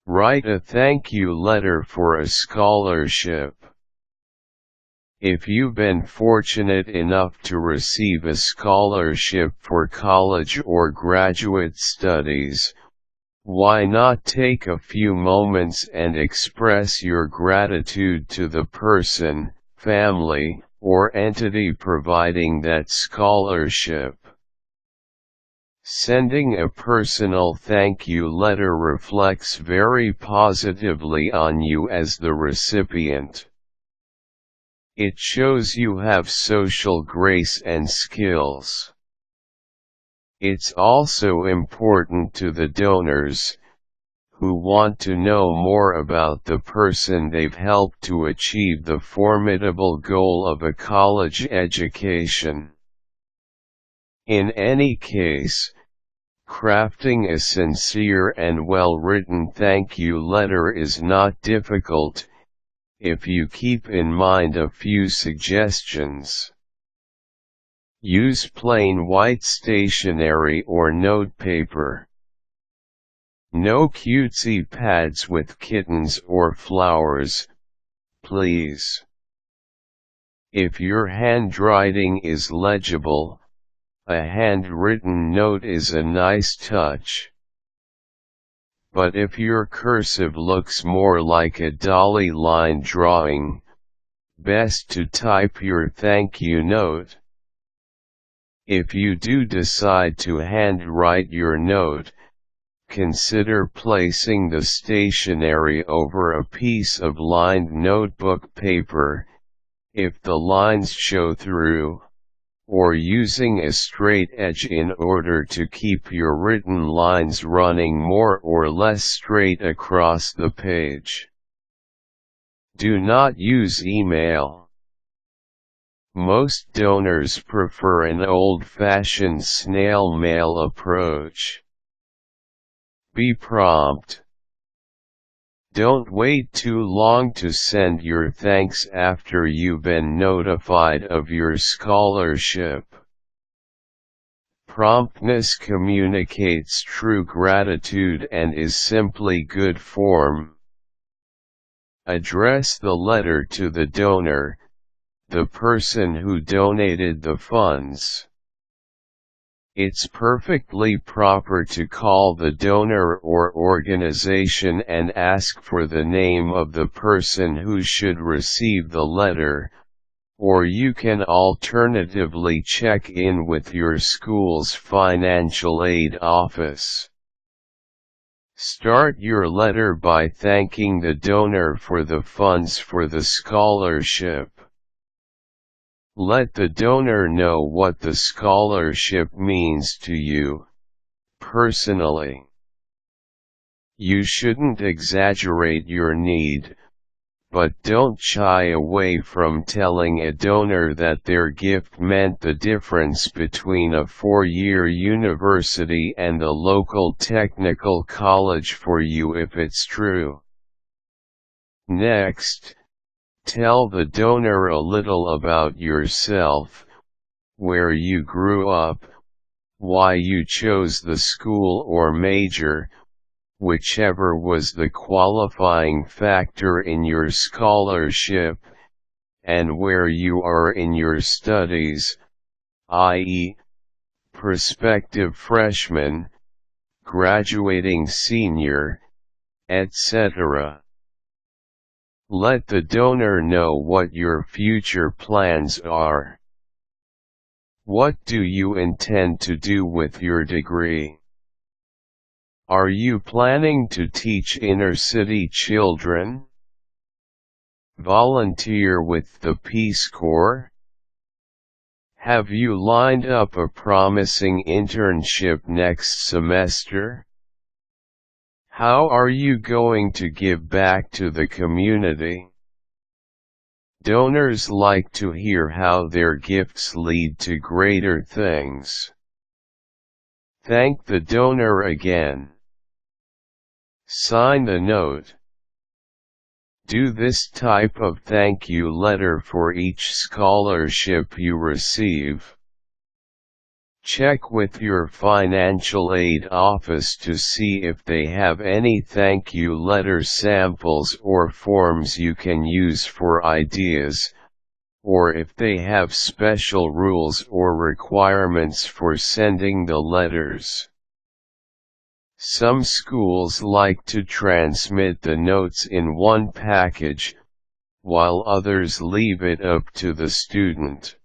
Write a thank you letter for a scholarship. If you've been fortunate enough to receive a scholarship for college or graduate studies, why not take a few moments and express your gratitude to the person, family, or entity providing that scholarship? Sending a personal thank you letter reflects very positively on you as the recipient. It shows you have social grace and skills. It's also important to the donors, who want to know more about the person they've helped to achieve the formidable goal of a college education. In any case, crafting a sincere and well-written thank you letter is not difficult, if you keep in mind a few suggestions. Use plain white stationery or notepaper. No cutesy pads with kittens or flowers, please. If your handwriting is legible, a handwritten note is a nice touch. But if your cursive looks more like a dolly line drawing, best to type your thank you note. If you do decide to handwrite your note, consider placing the stationery over a piece of lined notebook paper, if the lines show through, or using a straight edge in order to keep your written lines running more or less straight across the page. Do not use email. Most donors prefer an old-fashioned snail mail approach. Be prompt. Don't wait too long to send your thanks after you've been notified of your scholarship. Promptness communicates true gratitude and is simply good form. Address the letter to the donor, the person who donated the funds. It's perfectly proper to call the donor or organization and ask for the name of the person who should receive the letter, or you can alternatively check in with your school's financial aid office. Start your letter by thanking the donor for the funds for the scholarship. Let the donor know what the scholarship means to you, personally. You shouldn't exaggerate your need, but don't shy away from telling a donor that their gift meant the difference between a 4-year university and a local technical college for you if it's true. Next, tell the donor a little about yourself, where you grew up, why you chose the school or major, whichever was the qualifying factor in your scholarship, and where you are in your studies, i.e., prospective freshman, graduating senior, etc. Let the donor know what your future plans are. What do you intend to do with your degree? Are you planning to teach inner-city children? Volunteer with the Peace Corps? Have you lined up a promising internship next semester? How are you going to give back to the community? Donors like to hear how their gifts lead to greater things. Thank the donor again. Sign the note. Do this type of thank you letter for each scholarship you receive. Check with your financial aid office to see if they have any thank you letter samples or forms you can use for ideas, or if they have special rules or requirements for sending the letters. Some schools like to transmit the notes in one package, while others leave it up to the student.